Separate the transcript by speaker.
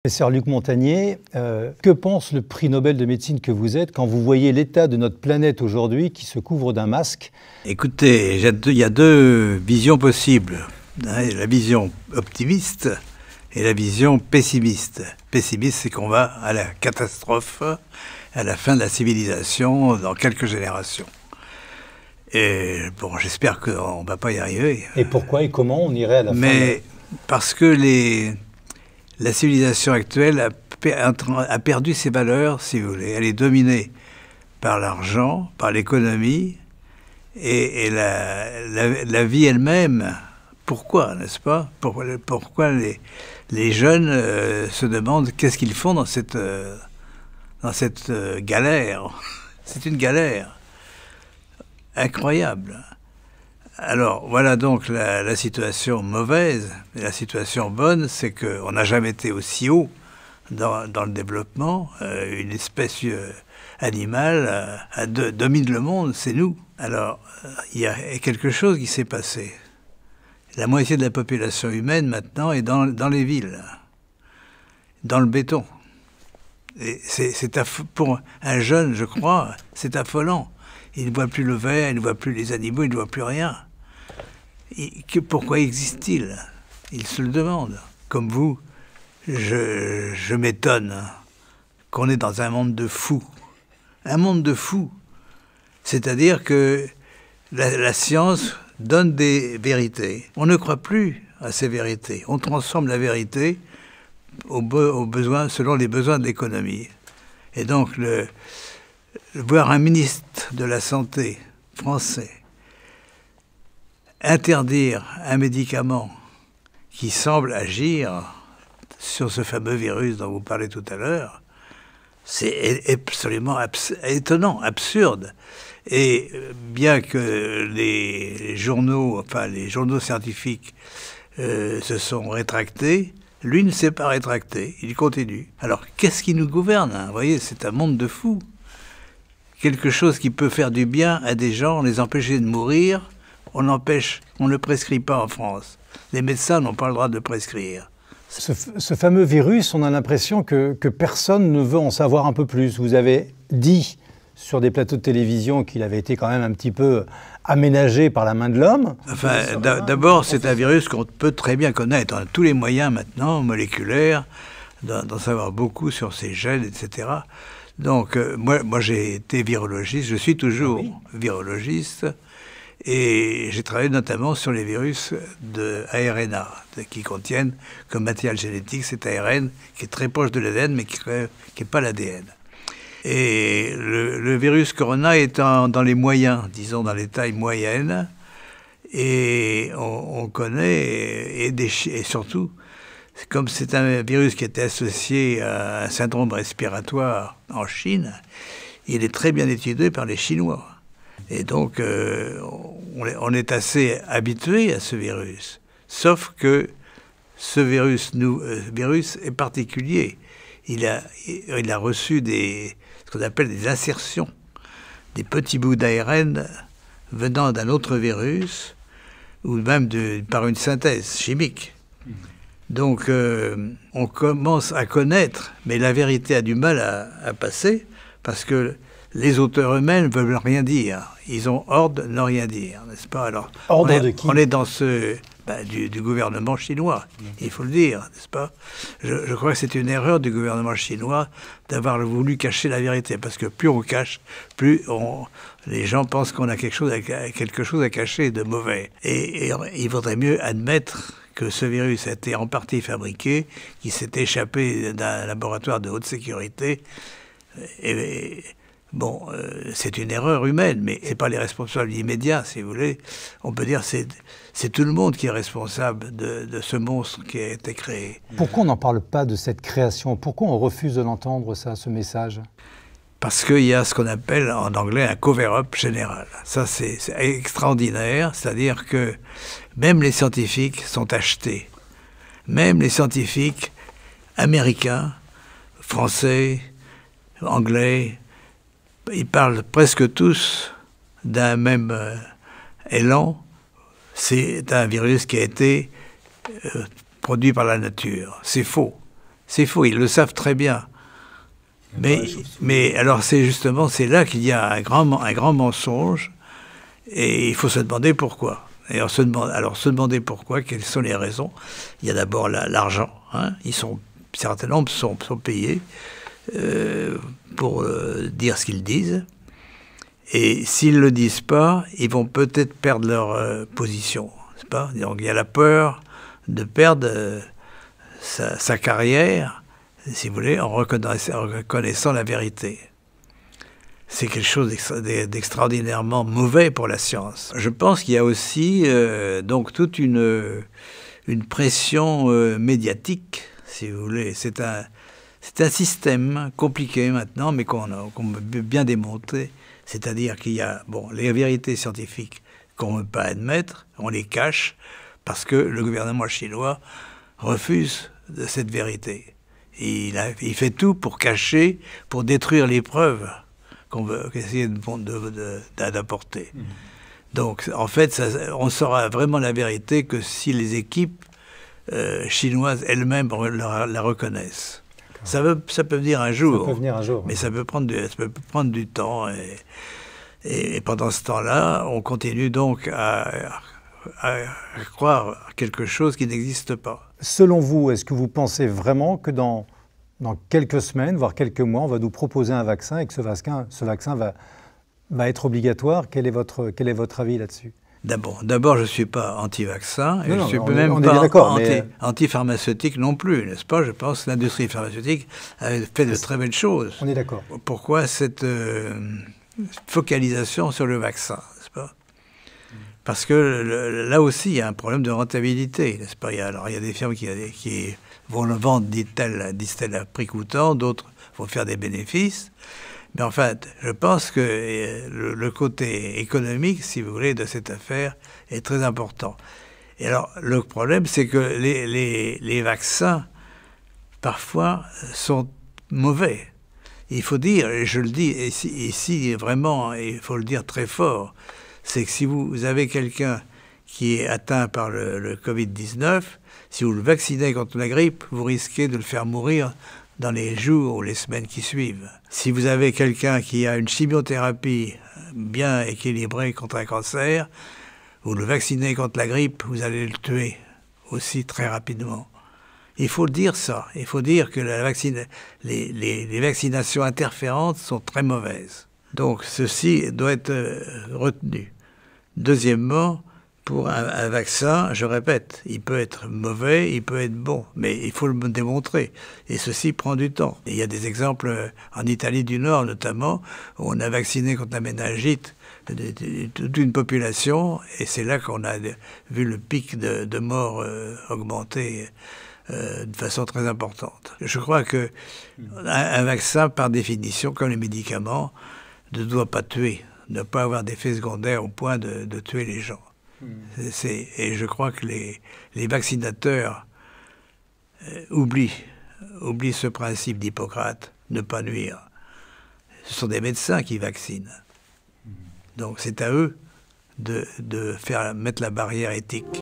Speaker 1: Professeur Luc Montagnier, que pense le prix Nobel de médecine que vous êtes quand vous voyez l'état de notre planète aujourd'hui qui se couvre d'un masque?
Speaker 2: Écoutez, il y a deux visions possibles. La vision optimiste et la vision pessimiste. Pessimiste, c'est qu'on va à la catastrophe, à la fin de la civilisation dans quelques générations. Et bon, j'espère qu'on ne va pas y arriver.
Speaker 1: Et pourquoi et comment on irait à la fin?
Speaker 2: Mais parce que la civilisation actuelle a perdu ses valeurs, si vous voulez. Elle est dominée par l'argent, par l'économie et la vie elle-même. Pourquoi, n'est-ce pas? Pourquoi les jeunes se demandent qu'est-ce qu'ils font dans cette galère? C'est une galère incroyable. Alors, voilà donc la situation mauvaise. Et la situation bonne, c'est qu'on n'a jamais été aussi haut dans le développement. Une espèce animale domine le monde, c'est nous. Alors, il y a quelque chose qui s'est passé. La moitié de la population humaine, maintenant, est dans les villes, dans le béton. Et pour un jeune, je crois, c'est affolant. Il ne voit plus le verre, il ne voit plus les animaux, il ne voit plus rien. Pourquoi existe-t-il? Il se le demande. Comme vous, je m'étonne qu'on est dans un monde de fous. Un monde de fous. C'est-à-dire que la science donne des vérités. On ne croit plus à ces vérités. On transforme la vérité selon les besoins de l'économie. Et donc, voir un ministre de la Santé français interdire un médicament qui semble agir sur ce fameux virus dont vous parlez tout à l'heure, c'est absolument étonnant, absurde. Et bien que les journaux scientifiques se sont rétractés, lui ne s'est pas rétracté, il continue. Alors, qu'est-ce qui nous gouverne, hein? Vous voyez, c'est un monde de fous. Quelque chose qui peut faire du bien à des gens, les empêcher de mourir, on ne prescrit pas en France. Les médecins n'ont pas le droit de prescrire.
Speaker 1: Ce fameux virus, on a l'impression que personne ne veut en savoir un peu plus. Vous avez dit sur des plateaux de télévision qu'il avait été quand même un petit peu aménagé par la main de l'homme.
Speaker 2: Enfin, d'abord, c'est un virus qu'on peut très bien connaître. On a tous les moyens maintenant, moléculaires, d'en savoir beaucoup sur ses gènes, etc. Donc, moi j'ai été virologiste, je suis toujours virologiste, et j'ai travaillé notamment sur les virus de ARNA, qui contiennent comme matériel génétique cet ARN qui est très proche de l'ADN, mais qui n'est pas l'ADN. Et le virus corona est dans les moyens, disons dans les tailles moyennes, et on connaît, et surtout, comme c'est un virus qui était associé à un syndrome respiratoire en Chine, il est très bien étudié par les Chinois. Et donc, on est assez habitué à ce virus. Sauf que ce virus est particulier. Il a reçu ce qu'on appelle des insertions, des petits bouts d'ARN venant d'un autre virus, ou même par une synthèse chimique. Donc, on commence à connaître, mais la vérité a du mal à passer, parce que les auteurs eux-mêmes ne veulent rien dire. Ils ont ordre de ne rien dire, n'est-ce pas? Alors,
Speaker 1: ordre de qui?
Speaker 2: On est dans du gouvernement chinois, il faut le dire, n'est-ce pas? Je crois que c'est une erreur du gouvernement chinois d'avoir voulu cacher la vérité, parce que plus on cache, plus les gens pensent qu'on a quelque chose à cacher de mauvais. Et il vaudrait mieux admettre que ce virus a été en partie fabriqué, qu'il s'est échappé d'un laboratoire de haute sécurité. Bon, c'est une erreur humaine, mais c'est pas les responsables immédiats, si vous voulez. On peut dire que c'est tout le monde qui est responsable de ce monstre qui a été créé.
Speaker 1: Pourquoi on n'en parle pas de cette création? Pourquoi on refuse de l'entendre, ce message?
Speaker 2: Parce qu'il y a ce qu'on appelle en anglais un cover-up général. Ça, c'est extraordinaire, c'est-à-dire que même les scientifiques sont achetés. Même les scientifiques américains, français, anglais, ils parlent presque tous d'un même élan. C'est un virus qui a été produit par la nature. C'est faux. C'est faux, ils le savent très bien. Mais alors c'est là qu'il y a un grand mensonge, et il faut se demander pourquoi. Et alors se demander pourquoi, quelles sont les raisons. Il y a d'abord l'argent. Hein. Certains nombres sont payés pour dire ce qu'ils disent. Et s'ils ne le disent pas, ils vont peut-être perdre leur position. C'est pas ? Donc il y a la peur de perdre sa carrière, si vous voulez, en reconnaissant la vérité. C'est quelque chose d'extraordinairement mauvais pour la science. Je pense qu'il y a aussi donc toute une pression médiatique, si vous voulez. C'est un système compliqué maintenant, mais qu'on peut bien démonter. C'est-à-dire qu'il y a les vérités scientifiques qu'on ne veut pas admettre, on les cache, parce que le gouvernement chinois refuse de cette vérité. Et il fait tout pour cacher, pour détruire les preuves qu'on veut essayer d'apporter. Donc, en fait, on saura vraiment la vérité que si les équipes chinoises elles-mêmes la reconnaissent. Ça peut venir un jour.
Speaker 1: Ça peut venir un jour.
Speaker 2: Mais ça peut prendre du temps. Et pendant ce temps-là, on continue donc à croire à quelque chose qui n'existe pas.
Speaker 1: Selon vous, est-ce que vous pensez vraiment que dans quelques semaines, voire quelques mois, on va nous proposer un vaccin et que ce vaccin va être obligatoire? Quel est votre avis là-dessus?
Speaker 2: D'abord, je ne suis pas anti-vaccin, et je ne suis même
Speaker 1: pas
Speaker 2: anti-pharmaceutique non plus, n'est-ce pas? Je pense que l'industrie pharmaceutique a fait de très belles choses.
Speaker 1: On est d'accord.
Speaker 2: Pourquoi cette focalisation sur le vaccin, n'est-ce pas? Parce que là aussi, il y a un problème de rentabilité, n'est-ce pas? Il y a des firmes qui vont le vendre, disent-elles, à prix coûtant, d'autres vont faire des bénéfices. Mais en fait, je pense que le côté économique, si vous voulez, de cette affaire est très important. Et alors, le problème, c'est que les vaccins, parfois, sont mauvais. Il faut dire, et je le dis ici vraiment, il faut le dire très fort, c'est que si vous avez quelqu'un qui est atteint par le Covid-19, si vous le vaccinez contre la grippe, vous risquez de le faire mourir dans les jours ou les semaines qui suivent. Si vous avez quelqu'un qui a une chimiothérapie bien équilibrée contre un cancer, vous le vaccinez contre la grippe, vous allez le tuer aussi très rapidement. Il faut dire ça. Il faut dire que les vaccinations interférentes sont très mauvaises. Donc ceci doit être retenu. Deuxièmement, pour un vaccin, je répète, il peut être mauvais, il peut être bon, mais il faut le démontrer. Et ceci prend du temps. Et il y a des exemples en Italie du Nord, notamment, où on a vacciné contre la méningite toute une population, et c'est là qu'on a vu le pic de morts augmenter de façon très importante. Je crois que un vaccin, par définition, comme les médicaments, ne doit pas tuer, ne pas avoir d'effets secondaires au point de tuer les gens. Et je crois que les vaccinateurs oublient ce principe d'Hippocrate, ne pas nuire. Ce sont des médecins qui vaccinent. Donc c'est à eux de mettre la barrière éthique.